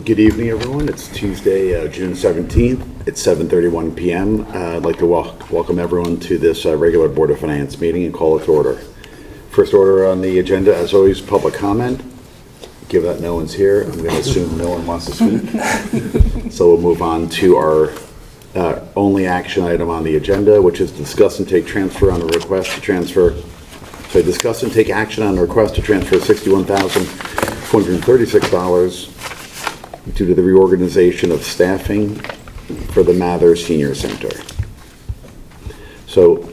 Good evening, everyone. It's Tuesday, June 17th. It's 7:31 p.m. I'd like to welcome everyone to this regular Board of Finance meeting and call it to order. First order on the agenda, as always, public comment. Given that no one's here, I'm going to assume no one wants to speak. So we'll move on to our only action item on the agenda, which is discuss and take transfer on a request to transfer. So discuss and take action on a request to transfer $61,436 due to the reorganization of staffing for the Mather Senior Center. So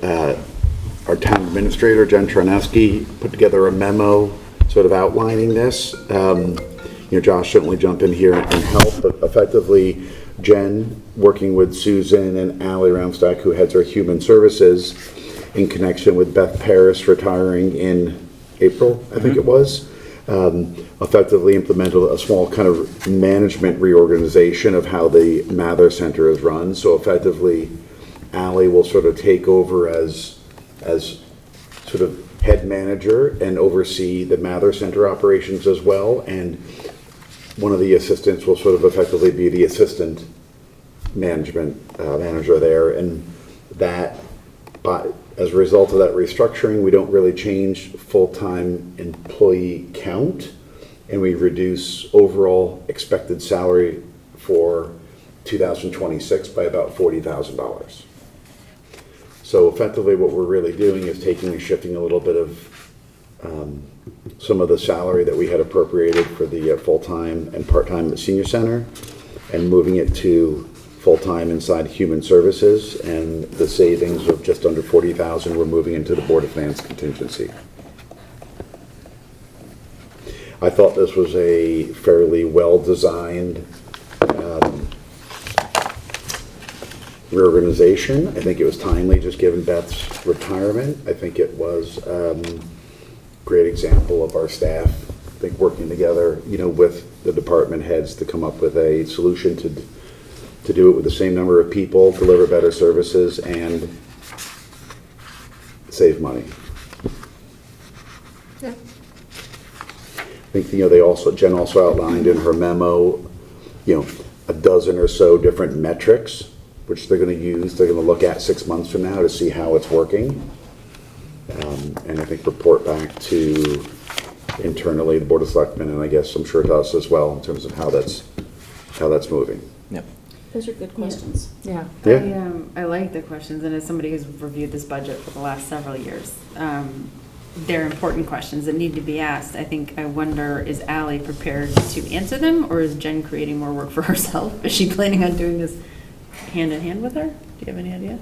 our town administrator, Jen Charneski, put together a memo sort of outlining this. Josh certainly jump in here and help, but effectively Jen, working with Susan and Allie Ramstack, who heads our human services, in connection with Beth Paris retiring in April, I think it was, effectively implemented a small kind of management reorganization of how the Mather Center is run. So effectively, Allie will sort of take over as sort of head manager and oversee the Mather Center operations as well. And one of the assistants will sort of effectively be the assistant management manager there. And that, as a result of that restructuring, we don't really change full-time employee count, and we reduce overall expected salary for 2026 by about $40,000. So effectively what we're really doing is taking and shifting a little bit of some of the salary that we had appropriated for the full-time and part-time senior center and moving it to full-time inside human services, and the savings of just under $40,000 we're moving into the Board of Finance contingency. I thought this was a fairly well-designed reorganization. I think it was timely, just given Beth's retirement. I think it was a great example of our staff, I think, working together, with the department heads to come up with a solution to do it with the same number of people, deliver better services, and save money. Yeah. I think Jen also outlined in her memo, a dozen or so different metrics which they're going to use. They're going to look at 6 months from now to see how it's working, and I think report back to internally the Board of Selectmen, and I guess I'm sure to us as well in terms of how that's moving. Yep. Those are good questions. Yeah. I like the questions, and as somebody who's reviewed this budget for the last several years, they're important questions that need to be asked. I wonder, is Allie prepared to answer them, or is Jen creating more work for herself? Is she planning on doing this hand in hand with her? Do you have any idea?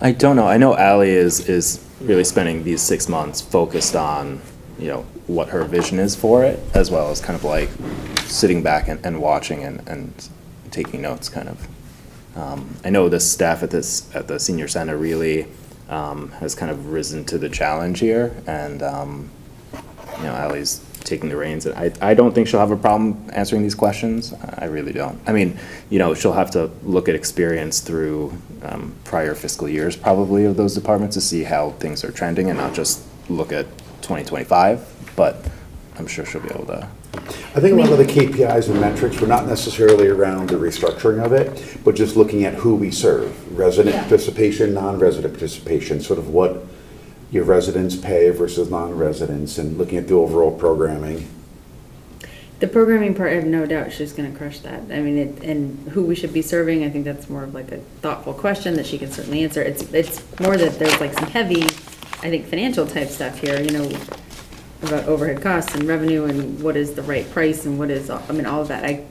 I don't know. I know Allie is really spending these 6 months focused on, what her vision is for it, as well as kind of like sitting back and watching and taking notes, kind of. I know the staff at the senior center really has kind of risen to the challenge here, and Allie's taking the reins. I don't think she'll have a problem answering these questions. I really don't. I mean, she'll have to look at experience through prior fiscal years probably of those departments to see how things are trending and not just look at 2025, but I'm sure she'll be able to. I think a lot of the KPIs and metrics were not necessarily around the restructuring of it, but just looking at who we serve. Resident participation, non-resident participation, sort of what your residents pay versus non-residents, and looking at the overall programming. The programming part, I have no doubt she's going to crush that. I mean, and who we should be serving, I think that's more of like a thoughtful question that she can certainly answer. It's more that there's like some heavy, I think, financial type stuff here, about overhead costs and revenue and what is the right price and what is, all of that. I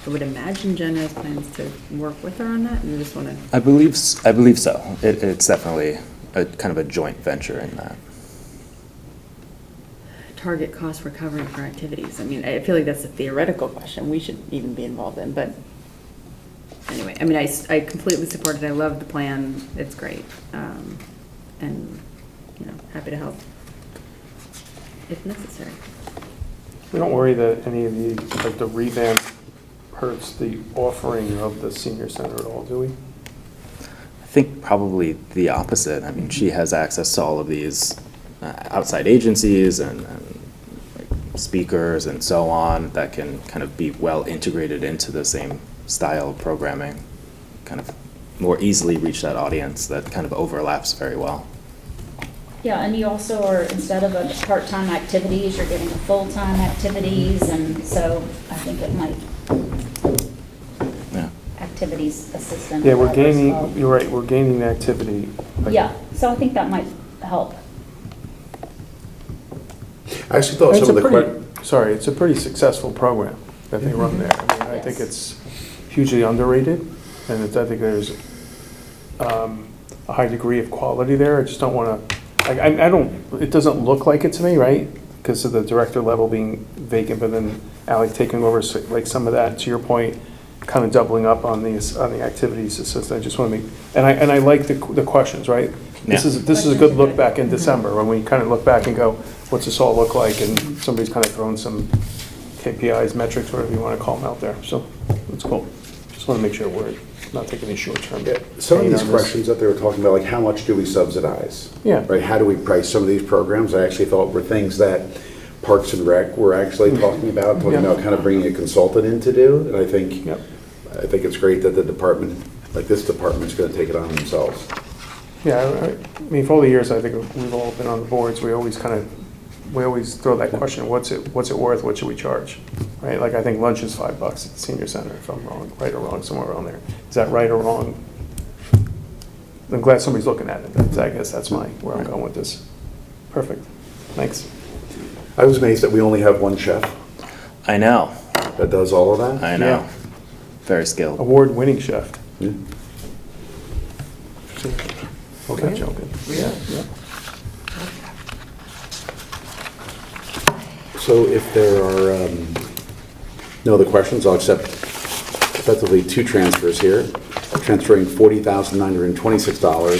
would imagine Jen has plans to work with her on that, and you just want to. I believe so. It's definitely a kind of a joint venture in that. Target cost recovery for activities. I mean, I feel like that's a theoretical question we should even be involved in, but anyway, I mean, I completely support it. I love the plan. It's great. And, happy to help if necessary. We don't worry that any of the revamp hurts the offering of the senior center at all, do we? I think probably the opposite. I mean, she has access to all of these outside agencies and speakers and so on that can kind of be well integrated into the same style of programming, kind of more easily reach that audience that kind of overlaps very well. Yeah, and you also are, instead of a part-time activities, you're getting a full-time activities, and so I think it might, Yeah. activities assistant. Yeah, we're whatever it's gaining, called. you're right, we're gaining activity. Like- Yeah, so I think that might help. I actually thought It's some a of the pretty, sorry, it's a pretty successful program that they run there. I mean, I think Yes. it's hugely underrated, and I think there's a high degree of quality there. I just don't want to, I don't, it doesn't look like it to me, right? Because of the director level being vacant, but then Alec taking over, so, like some of that, to your point, kind of doubling up on these, on the activities assistant. I just want to make, and I like the questions, right? This Yeah. is a good look back in December, when we kind of look back and go, what's this all look like? And somebody's kind of throwing some KPIs, metrics, whatever you want to call them out there. So it's cool. Just want to make sure we're not taking any short-term. Yeah, some of pain these on this. questions that they were talking about, like how much do we subsidize? Yeah. Right, how do we price some of these programs? I actually thought were things that Parks and Rec were actually talking about Yeah. kind of bringing a consultant in to do. And I think Yep. it's great that the department, like this department's gonna take it on themselves. Yeah, I mean, for all the years, I think we've all been on the boards, we always throw that question, what's it worth, what should we charge? Right, like I think lunch is $5 at the senior center, if I'm wrong, right or wrong, somewhere around there. Is that right or wrong? I'm glad somebody's looking at it, I guess that's where I'm going with this. Perfect, thanks. I was amazed that we only have one chef I know, that does all of that. I know. Yeah. Very skilled. Award-winning chef. Yeah. Okay. Not joking. Yeah, yeah. So if there are no other questions, I'll accept effectively two transfers here. Transferring $40,926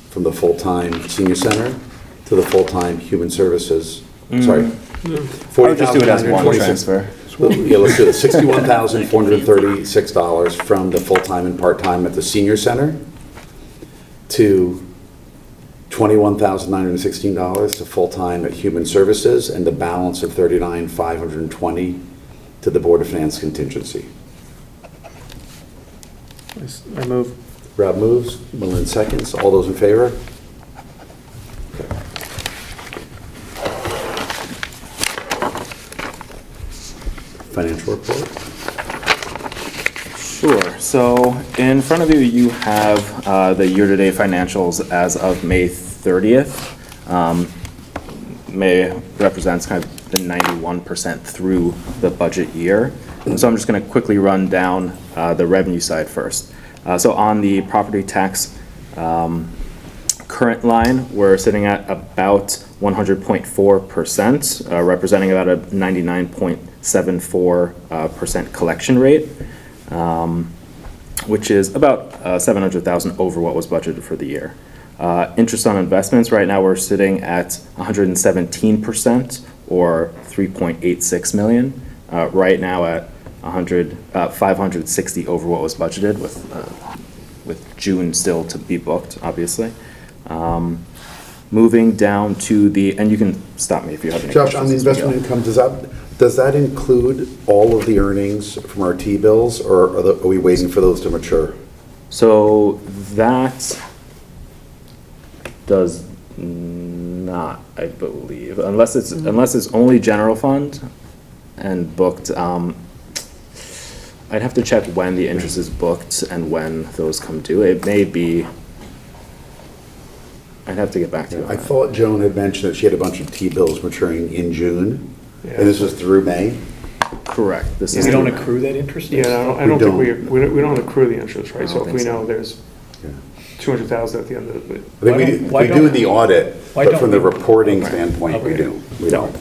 from the full-time senior center to the full-time human services, sorry. I would just do it as one $40,926. transfer. Yeah, let's do it. $61,436 from the full-time and part-time at the senior center to $21,916 to full-time at Human Services, and the balance of $39,520 to the Board of Finance contingency. I move. Rob moves, Malin seconds. All those in favor? Okay. Financial report? Sure. So in front of you, you have the year-to-date financials as of May 30th. May represents kind of the 91% through the budget year. So I'm just going to quickly run down the revenue side first. So on the property tax current line, we're sitting at about 100.4%, representing about a 99.74% collection rate, which is about $700,000 over what was budgeted for the year. Interest on investments, right now we're sitting at 117%, or $3.86 million. Right now at 560 over what was budgeted, with June still to be booked, obviously. Moving down to the, and you can stop me if you have any Josh, questions. on the as we investment go. income, does that include all of the earnings from our T-bills, or are we waiting for those to mature? So that does not, I believe, unless it's only general fund and booked. I'd have to check when the interest is booked and when those come due. It may be, I'd have to get back to you on I that. thought Joan had mentioned that she had a bunch of T-bills maturing in June, and this was through May. Correct. This is We don't the- accrue that interest? Yeah, I don't think We we don't accrue the interest, right? I So don't if we think so. know there's Yeah. 200,000 at the end of it. I think Why we don't- do in the audit, why but don't from the we- reporting Okay. standpoint, we Okay. do. We don't.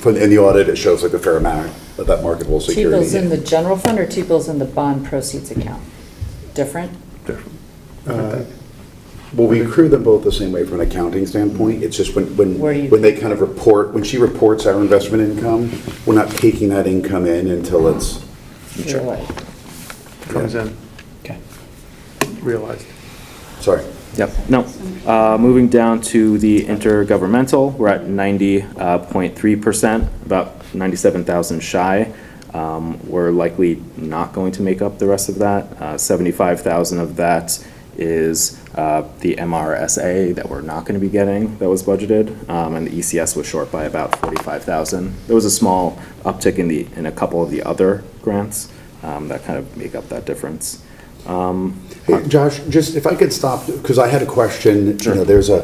In the audit, it shows like a fair amount of that marketable security. T-bills in the general fund or T-bills in the bond proceeds account? Different? Well, we accrue them both the same way from an accounting standpoint. It's just Where do you- when they kind of report, when she reports our investment income, we're not taking that income in until it's, You're right. Comes in, Okay. realized. sorry. Yep, no. Moving down to the intergovernmental, we're at 90.3%, about 97,000 shy. We're likely not going to make up the rest of that. 75,000 of that is the MRSA that we're not going to be getting that was budgeted, and the ECS was short by about 45,000. There was a small uptick in a couple of the other grants that kind of make up that difference. Hey, Josh, just if I could stop, because I had a question. Sure. You know, there's a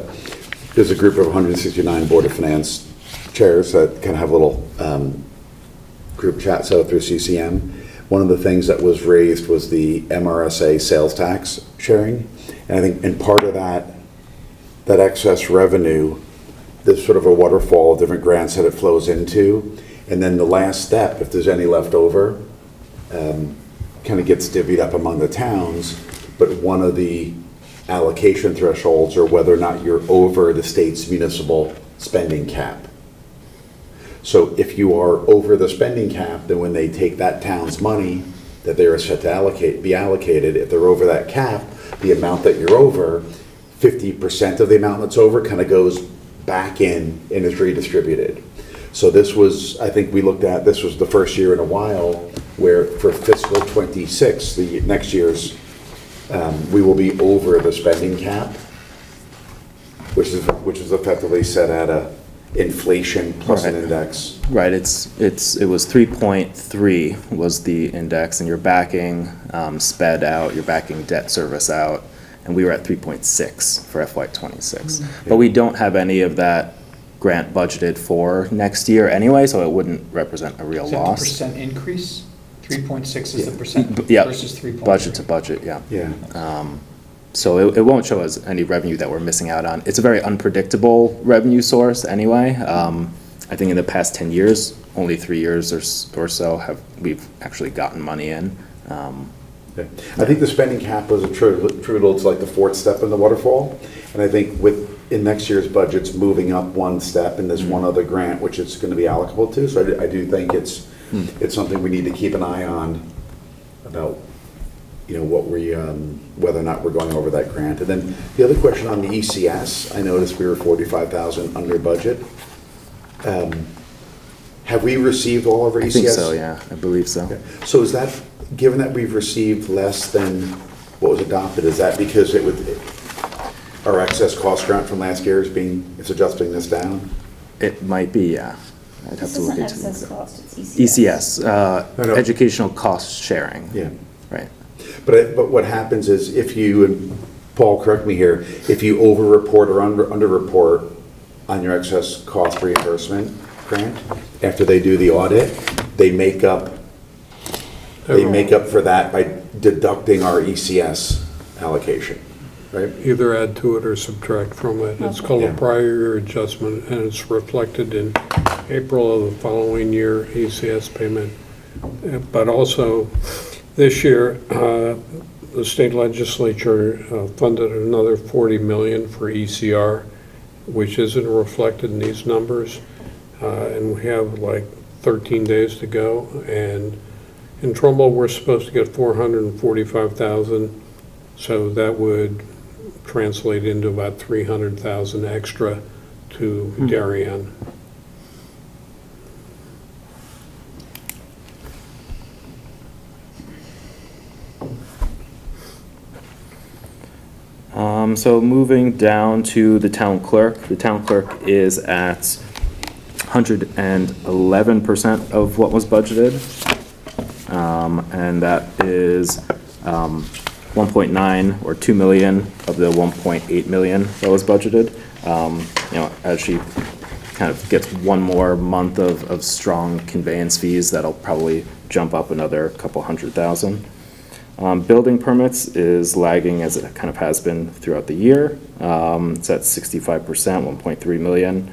group of 169 Board of Finance chairs that kind of have a little group chat set up through CCM. One of the things that was raised was the MRSA sales tax sharing. And I think, and part of that excess revenue, there's sort of a waterfall of different grants that it flows into. And then the last step, if there's any left over, kind of gets divvied up among the towns. But one of the allocation thresholds are whether or not you're over the state's municipal spending cap. So if you are over the spending cap, then when they take that town's money that they are set to be allocated, if they're over that cap, the amount that you're over, 50% of the amount that's over kind of goes back in and is redistributed. So this was, I think we looked at, this was the first year in a while where for fiscal 26, the next year's, we will be over the spending cap, which is effectively set at a inflation plus an index. Right, it was 3.3 was the index, and you're backing sped out, you're backing debt service out, and we were at 3.6 for FY26. But we don't have any of that grant budgeted for next year anyway, so it wouldn't represent a real Is that the loss. percent increase? 3.6 is the percent Yeah, versus 3.3? budget to budget, yeah. Yeah. So it won't show us any revenue that we're missing out on. It's a very unpredictable revenue source anyway. I think in the past 10 years, only 3 years or so we've actually gotten money in. Okay. I think the spending cap was attributable to like the fourth step in the waterfall. And I think in next year's budget's moving up one step, and there's one other grant which it's going to be allocable to. So I do think it's something we need to keep an eye on about, you know, whether or not we're going over that grant. And then the other question on the ECS, I noticed we were 45,000 under budget. Have we received all of our ECS? I think so, yeah, I believe so. Okay. So is that, given that we've received less than what was adopted, is that because our excess cost grant from last year it's adjusting this down? It might be, yeah. I'd have This to look isn't into excess it. cost, it's ECS, No. educational cost sharing. Yeah. Right. But what happens is if you, and Paul, correct me here, if you over-report or under-report on your excess cost reimbursement grant, after they do the audit, they make up for that by deducting our ECS allocation, right? Either add to it or subtract from it. It's called Yeah. a prior year adjustment, and it's reflected in April of the following year ECS payment. But also, this year, the state legislature funded another 40 million for ECR, which isn't reflected in these numbers. And we have like 13 days to go. And in Trumbull, we're supposed to get 445,000. So that would translate into about 300,000 extra to Darien. So moving down to the town clerk is at 111% of what was budgeted. And that is 1.9 or 2 million of the 1.8 million that was budgeted. You know, as she kind of gets one more month of strong conveyance fees, that'll probably jump up another couple $100,000. Building permits is lagging as it kind of has been throughout the year. It's at 65%, 1.3 million.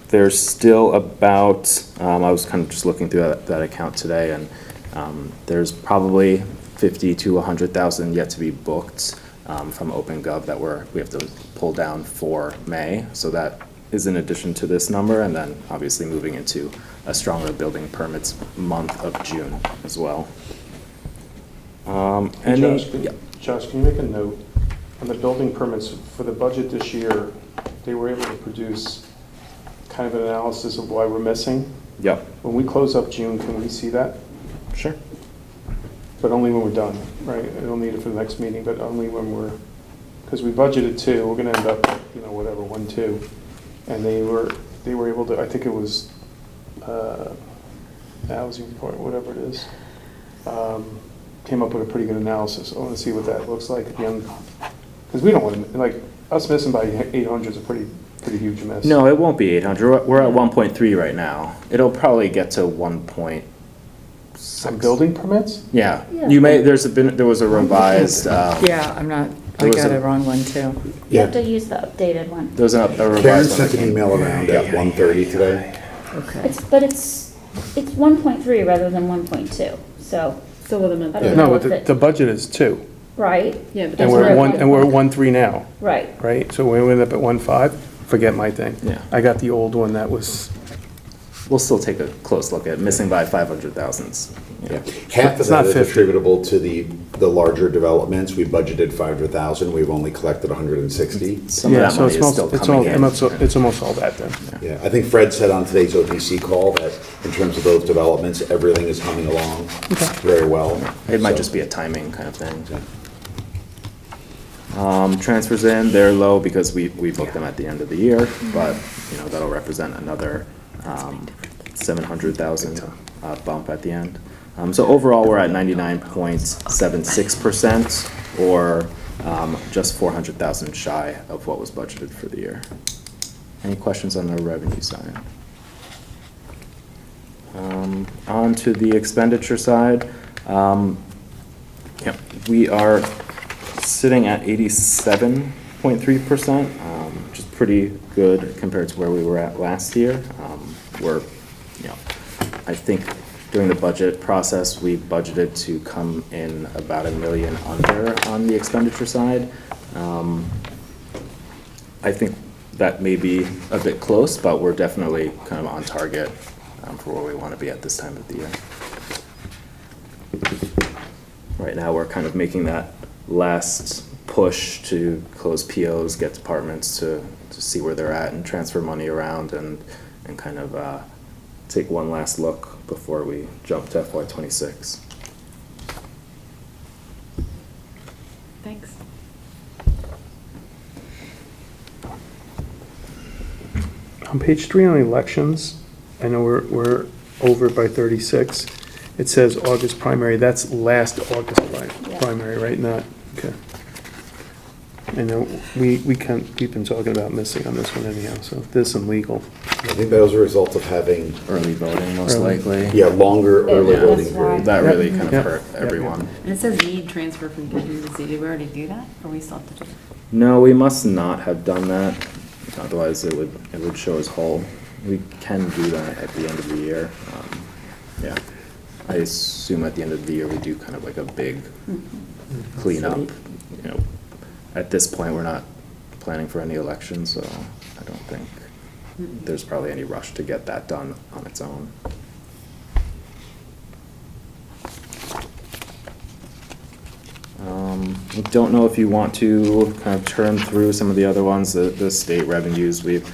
There's still about, I was kind of just looking through that account today, and there's probably 50 to 100,000 yet to be booked from OpenGov that we have to pull down for May. So that is in addition to this number, and then obviously moving into a stronger building permits month of June as well. Josh, Josh, can you make a note on the building permits for the budget this year? They were able to produce kind of an analysis of why we're missing. Yep, When we close up June, can we see that? sure. But only when we're done, right? I don't need it for the next meeting, but only when we're, because we budgeted 2, we're gonna end up, whatever, 1, 2. And they were able to, I think it was, housing report, whatever it is, came up with a pretty good analysis. I wanna see what that looks like at the end. Because we don't want to, like, us missing by 800 is a pretty huge miss. No, it won't be 800. We're at 1.3 right now. It'll probably get to 1.6. Some building permits? Yeah, Yeah. you may, there was a revised, Yeah, I There was got a- a wrong one too. You have to use the updated one. there was a Karen revised one. sent that an came- email around at 1:30 today. Okay. But it's 1.3 rather than 1.2, so, Still with them I at don't the, know. No, but the budget is 2, right, yeah, but and that's we're right. at 1, and we're at 1.3 now, right. right? So we end up at 1.5, forget my thing. Yeah. I got the old one that was, We'll still take a close look at missing by 500,000. Yeah. Half of It's that not is 50. attributable to the larger developments. We budgeted 500,000, we've only collected 160. Some of yeah, that so money it's is still coming in. it's almost all that then. Yeah, I think Fred said on today's OPC call that in terms of those developments, everything is humming along very well. It might So- just be a timing kind of thing. Transfers in, they're low because we book them at the end of the year, but, that'll represent another 700,000 bump at the end. So overall, we're at 99.76%, or just 400,000 shy of what was budgeted for the year. Any questions on the revenue side? On to the expenditure side. We are sitting at 87.3%, which is pretty good compared to where we were at last year. I think during the budget process, we budgeted to come in about $1 million under on the expenditure side. I think that may be a bit close, but we're definitely kind of on target for where we want to be at this time of the year. Right now, we're kind of making that last push to close POs, get departments to see where they're at and transfer money around and kind of take one last look before we jump to FY '26. thanks. On page 3 on elections, I know we're over by 36. It says August primary, that's last August primary, right? Not, okay. I know, we've been talking about missing on this one anyhow, so there's some legal. I think that was a result of having, Early voting, most Early. likely. yeah, longer early Yeah, voting that's why. period. That really kind of Yep. hurt Yep. everyone. And it says need transfer from contingency, did we already do that, or we still have to do that? No, we must not have done that, otherwise it would show as whole. We can do that at the end of the year. Yeah, I assume at the end of the year, we do kind of like a big cleanup. At this point, we're not planning for any elections, so I don't think there's probably any rush to get that done on its own. I don't know if you want to kind of turn through some of the other ones, the state revenues we've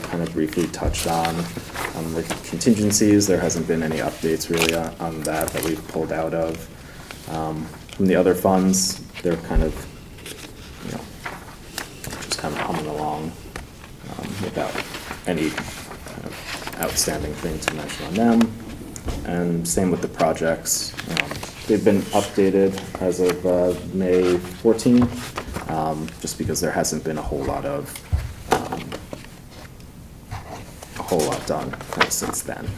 kind of briefly touched on. The contingencies, there hasn't been any updates really on that we've pulled out of. From the other funds, they're kind of, just kind of humming along without any kind of outstanding thing to mention on them. And same with the projects. They've been updated as of May 14th, just because there hasn't been a whole lot done kind of since then.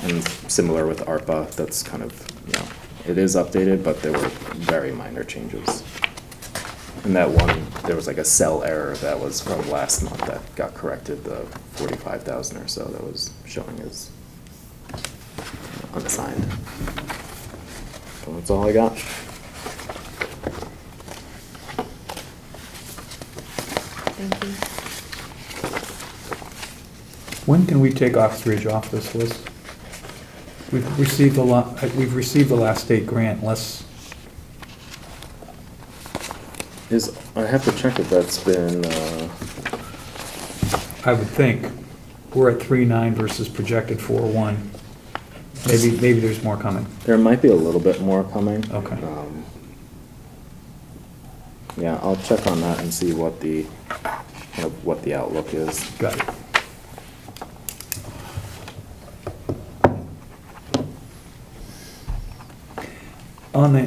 And similar with ARPA, that's kind of, it is updated, but there were very minor changes. And that one, there was like a cell error that was from last month that got corrected, the 45,000 or so that was showing as unassigned. So that's all I got. Thank you. When can we take Oxbridge off this list? We've received the last state grant, less, I have to check if that's been, I would think. We're at 3.9 versus projected 4.1. Maybe there's more coming. there might be a little bit more coming. Okay. Yeah, I'll check on that and see what the, kind of what the outlook is. Got it. On the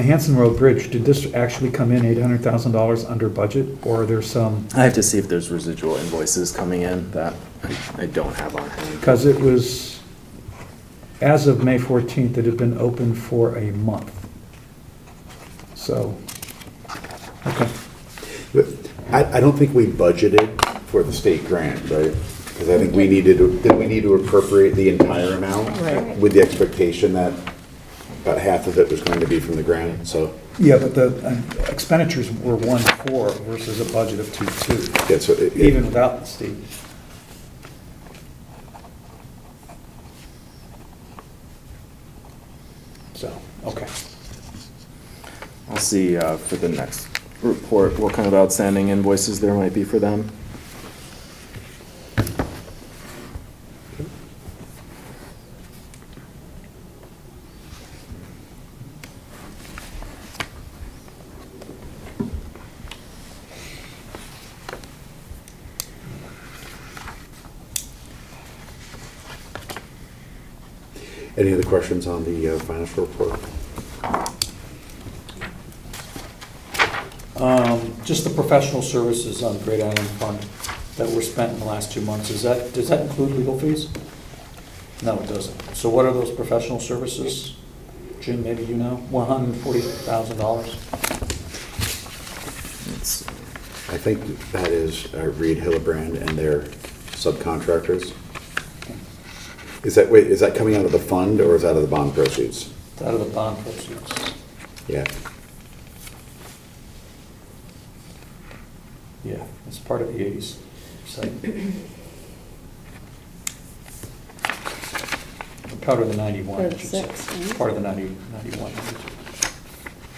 Hanson Road Bridge, did this actually come in $800,000 under budget, or are there some, I have to see if there's residual invoices coming in that I don't have on hand. because it was, as of May 14th, it had been open for a month. So, okay. But I don't think we budgeted for the state grant, right? Because I think we needed to appropriate the entire amount? Right. With the expectation that about half of it was going to be from the grant, so. Yeah, but the expenditures were 1.4 versus a budget of 2.2, Yeah, so even without the state. So, okay. I'll see for the next report what kind of outstanding invoices there might be for them. Any other questions on the financial report? Just the professional services on Great Island Fund that were spent in the last 2 months, does that include legal fees? No, it doesn't. So what are those professional services? Jim, maybe you know, $140,000? It's, I think that is Reed Hillebrand and their subcontractors. Is that coming out of the fund or is that out of the bond proceeds? It's out of the bond proceeds. Yeah. Yeah, it's part of the 80s site. Part of the 91, I Part of should say. 6, right? Part of the 91. 92.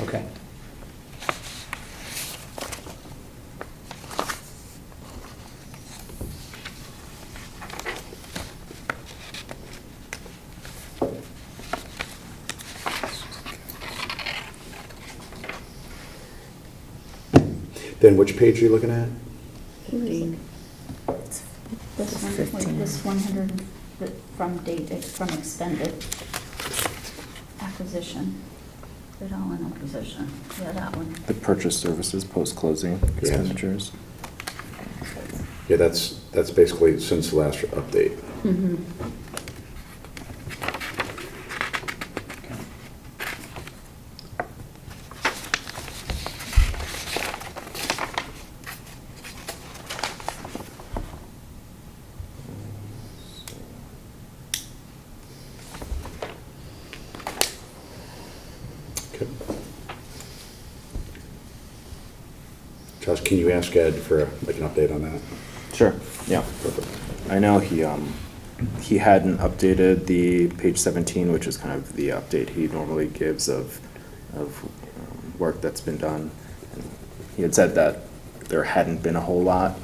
Okay. Then which page are you looking at? This one, wait, this 100 from from expended acquisition. Put it all in acquisition. Yeah, that one. the purchase services post-closing expenditures. Yeah, that's basically since the last update. Mm-hmm. Okay. Josh, can you ask Ed for like an update on that? Sure, yeah. Perfect. I know he hadn't updated the page 17, which is kind of the update he normally gives of work that's been done. And he had said that there hadn't been a whole lot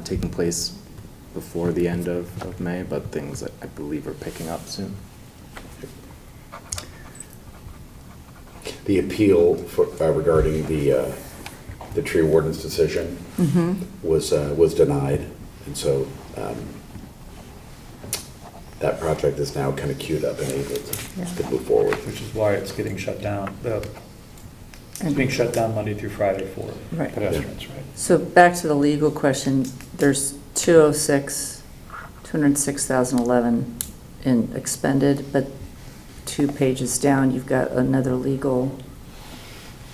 taking place before the end of May, but things that I believe are picking up soon. The appeal regarding the tree warden's decision was denied, and so that project is now kind of queued up and able to move forward. Which is why it's getting shut down. It's being shut down Monday through Friday for Right. pedestrians, right? So back to the legal question, there's 206,011 in expended, but 2 pages down, you've got another legal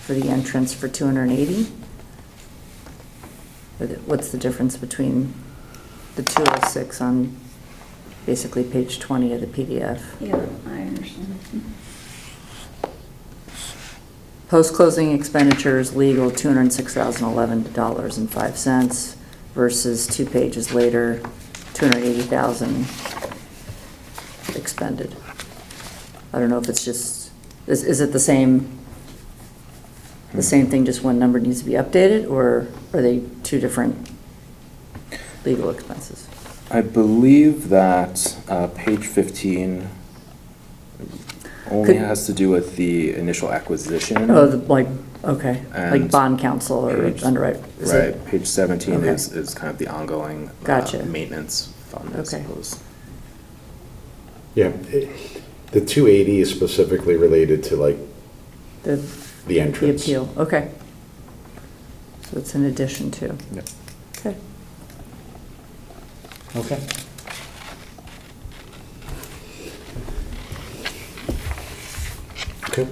for the entrance for 280. What's the difference between the 206 on basically page 20 of the PDF? Yeah, I understand. Post-closing expenditures, legal, $206,011.05 versus 2 pages later, $280,000 expended. I don't know if it's just, is it the same thing, just one number needs to be updated, or are they two different legal expenses? I believe that page 15 only Could- has to do with the initial acquisition. Oh, like, okay, like And bond counsel or page- underwrite. is it- Right, page 17 Okay. is kind of the ongoing Gotcha. maintenance fund, I Okay. suppose. Yeah, the 280 is specifically related to like The the the entrance. appeal, okay. So it's in addition to, Yep. okay. Okay. Okay.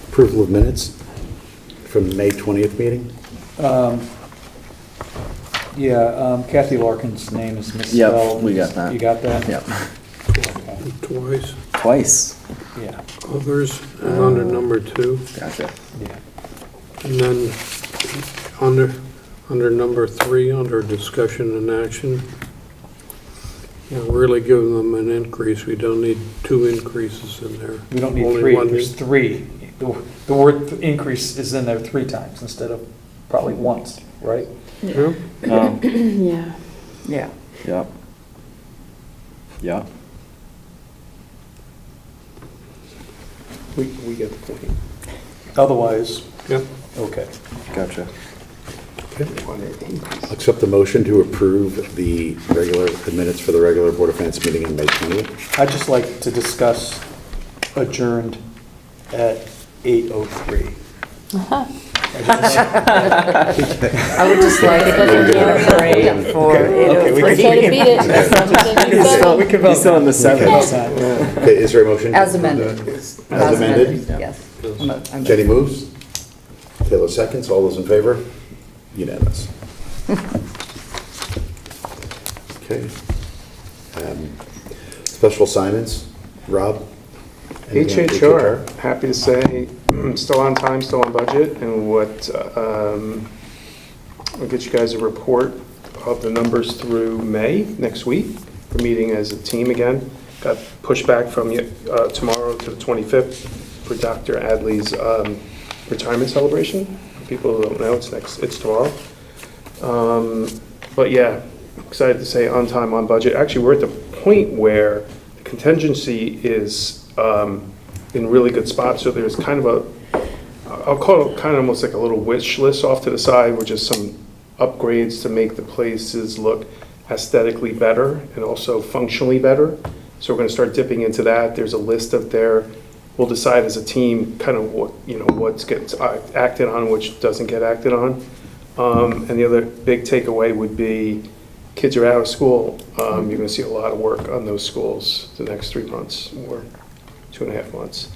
Approval of minutes from the May 20th meeting? Kathy Larkin's name is misspelled. Yep, we got that. You got that? Yep. Okay. Twice. Twice. Yeah, Others, and under number 2. Gotcha. yeah. And then under number 3, under discussion and action, really giving them an increase. We don't need 2 increases in there. We don't need Only 3, one. there's 3. The word increase is in there 3 times instead of probably once, right? Yeah. Yeah. Yeah. Yep. Yep. We get the point. Otherwise, Yep. okay. Gotcha. I'll accept the motion to approve the minutes for the regular Board of Finance meeting on May 20th. I'd just like to discuss adjourned at 8:03. I would just like to break for Okay, we can- Try to beat it. We can vote. He's still in the 7th. Okay, is there a motion? As amended. As amended? Yes. I'm- Jenny moves. Taylor seconds. All those in favor? Unanimous. Okay. Special assignments, Rob? Anything on HHR, happy to say, still on time, still on budget, and I'll get you guys a report of the numbers through May next week. We're meeting as a team again. Got pushed back from tomorrow to the 25th for Dr. Adley's retirement celebration. For people who don't know, it's tomorrow. But yeah, excited to say on time, on budget. Actually, we're at the point where the contingency is in really good spot. So there's kind of I'll call it kind of almost like a little wish list off to the side, which is some upgrades to make the places look aesthetically better and also functionally better. So we're going to start dipping into that. There's a list up there. We'll decide as a team kind of what gets acted on, which doesn't get acted on. And the other big takeaway would be kids are out of school. You're going to see a lot of work on those schools the next 3 months or 2.5 months.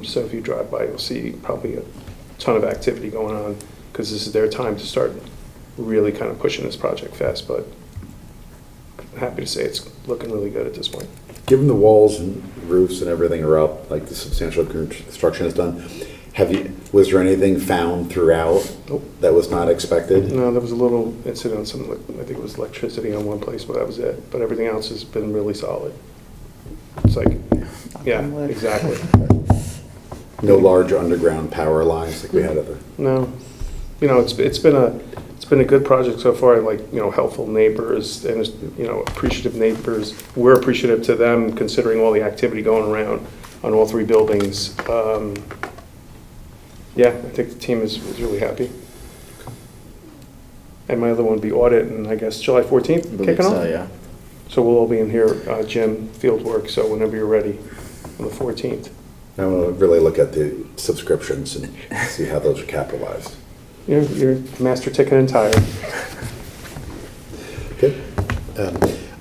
So if you drive by, you'll see probably a ton of activity going on because this is their time to start really kind of pushing this project fast. But I'm happy to say it's looking really good at this point. Given the walls and roofs and everything are up, like the substantial construction is done, was there anything found throughout that was not expected? No, there was a little incident, I think it was electricity on one place, but that was it. But everything else has been really solid. It's like, yeah, on wood. exactly. No large underground power lines like we had other? No, it's been a good project so far. Like helpful neighbors and appreciative neighbors. We're appreciative to them considering all the activity going around on all 3 buildings. Yeah, I think the team is really happy. And my other one would be audit, and I guess July 14th kicking off. Yeah. So we'll all be in here, Jim, field work. So whenever you're ready, on the 14th. I want to really look at the subscriptions and see how those are capitalized. You're master ticket and tire. Okay.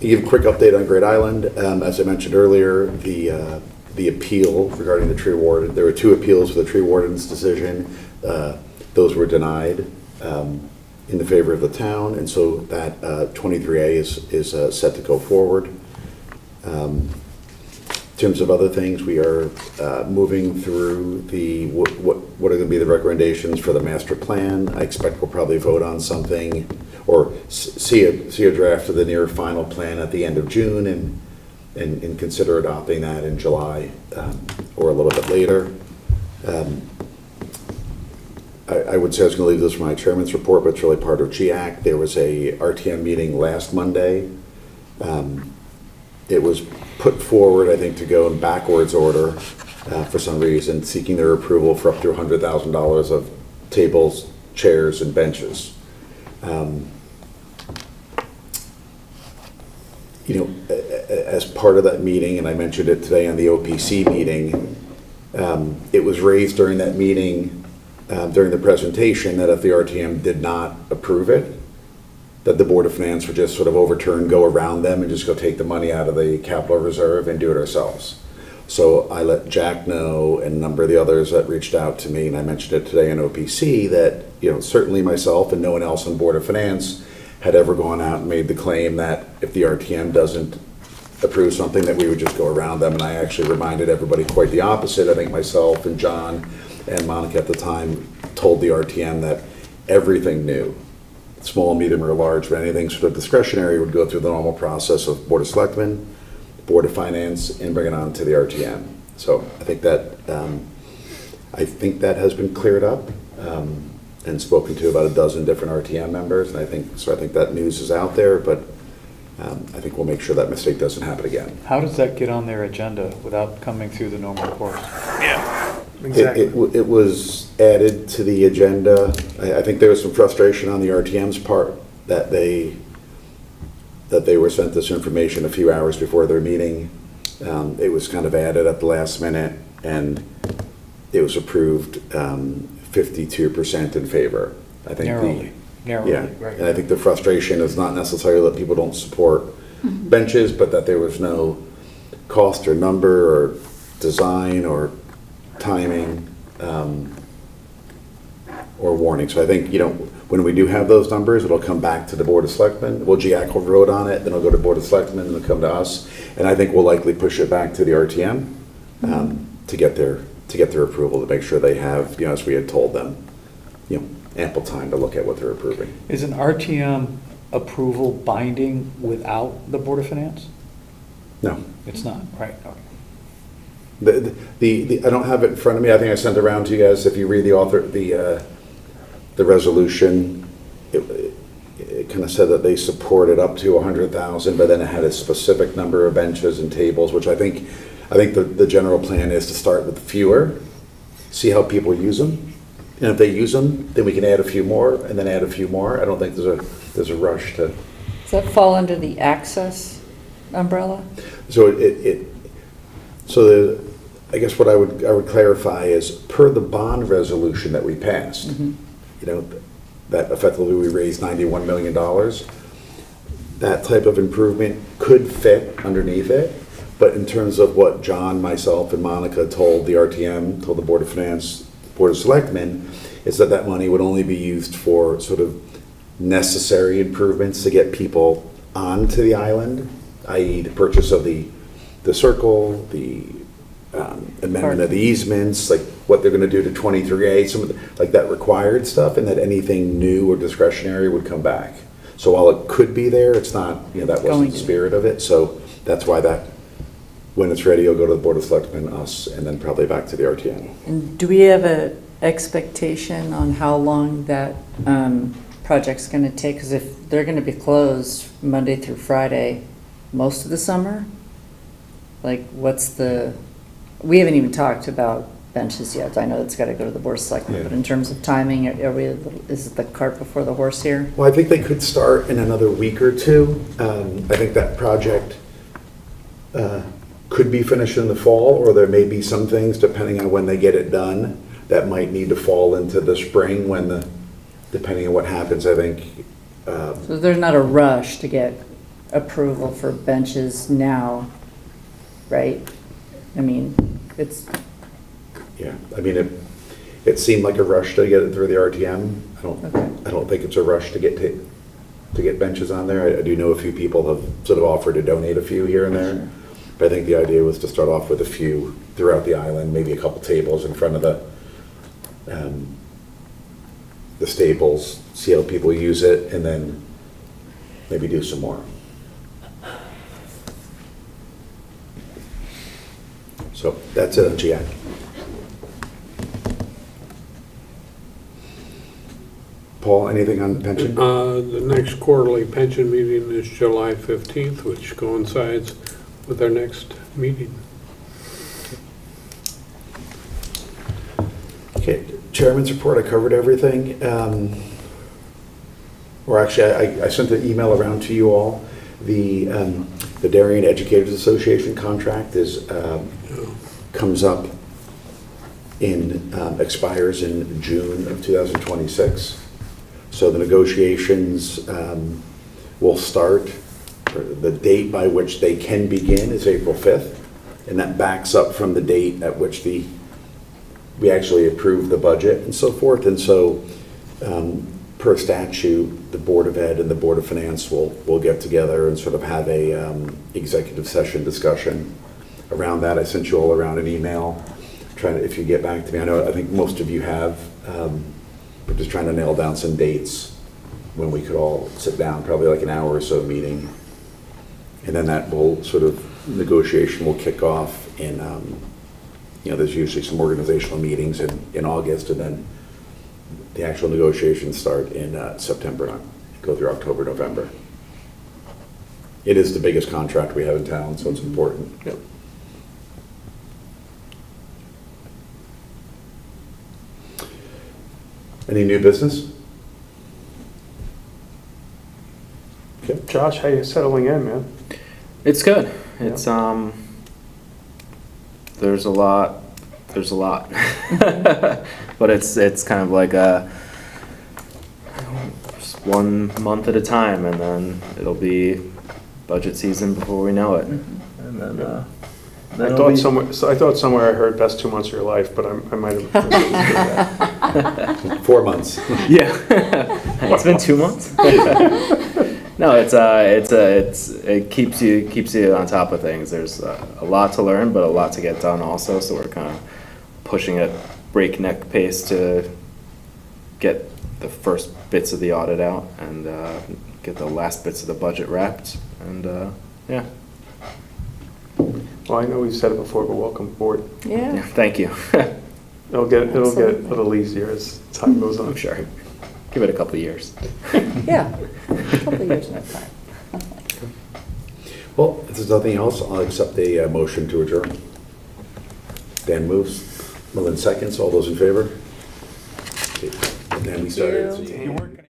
Give a quick update on Great Island. As I mentioned earlier, the appeal regarding the tree warden, there were 2 appeals for the tree warden's decision. Those were denied in the favor of the town, and so that 23A is set to go forward. In terms of other things, we are moving through what are going to be the recommendations for the master plan. I expect we'll probably vote on something, or see a draft of the near final plan at the end of June and consider adopting that in July or a little bit later. I would say I was going to leave this for my chairman's report, but it's really part of GAC. There was a RTM meeting last Monday. It was put forward, I think, to go in backwards order for some reason, seeking their approval for up to $100,000 of tables, chairs, and benches. As part of that meeting, and I mentioned it today on the OPC meeting, it was raised during that meeting, during the presentation, that if the RTM did not approve it, that the Board of Finance would just sort of overturn, go around them, and just go take the money out of the capital reserve and do it ourselves. So I let Jack know and a number of the others that reached out to me, and I mentioned it today in OPC, that certainly myself and no one else on Board of Finance had ever gone out and made the claim that if the RTM doesn't approve something, that we would just go around them. And I actually reminded everybody quite the opposite. I think myself and John and Monica at the time told the RTM that everything new, small, medium, or large, but anything sort of discretionary, would go through the normal process of Board of Selectmen, Board of Finance, and bring it on to the RTM. So I think that has been cleared up and spoken to about a dozen different RTM members, and I think that news is out there, but I think we'll make sure that mistake doesn't happen again. How does that get on their agenda without coming through the normal course? Exactly. It was added to the agenda. I think there was some frustration on the RTM's part that they were sent this information a few hours before their meeting. It was kind of added at the last minute, and it was approved 52% in favor. I think Narrowly, yeah, right. and I think the frustration is not necessarily that people don't support benches, but that there was no cost or number or design or timing or warning. So I think, when we do have those numbers, it'll come back to the Board of Selectmen. Well, GAC will vote on it, then it'll go to Board of Selectmen, and it'll come to us. And I think we'll likely push it back to the RTM to get their approval, to make sure they have, as we had told them, ample time to look at what they're approving. Is an RTM approval binding without the Board of Finance? No. It's not, right? Okay. I don't have it in front of me. I think I sent it around to you guys. If you read the resolution, it kind of said that they supported up to 100,000, but then it had a specific number of benches and tables, which I think the general plan is to start with fewer, see how people use them, and if they use them, then we can add a few more, and then add a few more. I don't think there's a rush to. Does that fall under the access umbrella? So I guess what I would clarify is, per the bond resolution that we passed, that effectively we raised $91 million. That type of improvement could fit underneath it, but in terms of what John, myself, and Monica told the RTM, told the Board of Finance, Board of Selectmen, is that money would only be used for sort of necessary improvements to get people onto the island, i.e. the purchase of the circle, the amendment of the easements, like what they're going to do to 23A, some of that required stuff, and that anything new or discretionary would come back. So while it could be there, it's not, that wasn't the spirit of it. So that's why when it's ready, it'll go to the Board of Selectmen, us, and then probably back to the RTM. And do we have an expectation on how long that project's going to take? Because if they're going to be closed Monday through Friday most of the summer, we haven't even talked about benches yet. I know it's got to go to the Board of Selectmen, but in terms of timing, is it the cart before the horse here? Well, I think they could start in another week or two. I think that project could be finished in the fall, or there may be some things, depending on when they get it done, that might need to fall into the spring depending on what happens, I think. So there's not a rush to get approval for benches now, right? I mean, it's... Yeah, I mean, it seemed like a rush to get it through the RTM. I don't think it's a rush to get benches on there. I do know a few people have sort of offered to donate a few here and there. Sure. But I think the idea was to start off with a few throughout the island, maybe a couple tables in front of the stables, see how people use it, and then maybe do some more. So that's it on GI. Paul, anything on the pension? The next quarterly pension meeting is July 15th, which coincides with our next meeting. Okay, Chairman's report, I covered everything. Or actually, I sent an email around to you all. The Darien Educators Association contract comes up expires in June of 2026. So the negotiations will start, or the date by which they can begin is April 5th, and that backs up from the date at which we actually approve the budget and so forth. And so per statute, the Board of Ed and the Board of Finance will get together and sort of have a executive session discussion around that. I sent you all around an email, trying to, if you get back to me, I think most of you have. We're just trying to nail down some dates when we could all sit down, probably like an hour or so meeting. And then that will sort of, negotiation will kick off in, there's usually some organizational meetings in August, and then the actual negotiations start in September, go through October, November. It is the biggest contract we have in town, so it's important. Yep. Any new business? Okay. Josh, how you settling in, man? It's good. It's there's a lot, but it's kind of like just 1 month at a time, and then it'll be budget season before we know it, and then. I thought somewhere I heard best 2 months of your life, but I might have misunderstood that. 4 months. Yeah, it's been 2 months. No, it keeps you on top of things. There's a lot to learn, but a lot to get done also. So we're kind of pushing at breakneck pace to get the first bits of the audit out and get the last bits of the budget wrapped. And yeah. Well, I know we've said it before, but welcome aboard. Yeah, Yeah. thank you. It'll get a Absolutely. little easier as time goes on. I'm sure. Give it a couple of years. Yeah, a couple of years at a time. Well, if there's nothing else, I'll accept a motion to adjourn. Dan moves, Malin seconds, all those in favor? Okay, and then we started. Thank you. You weren't gonna-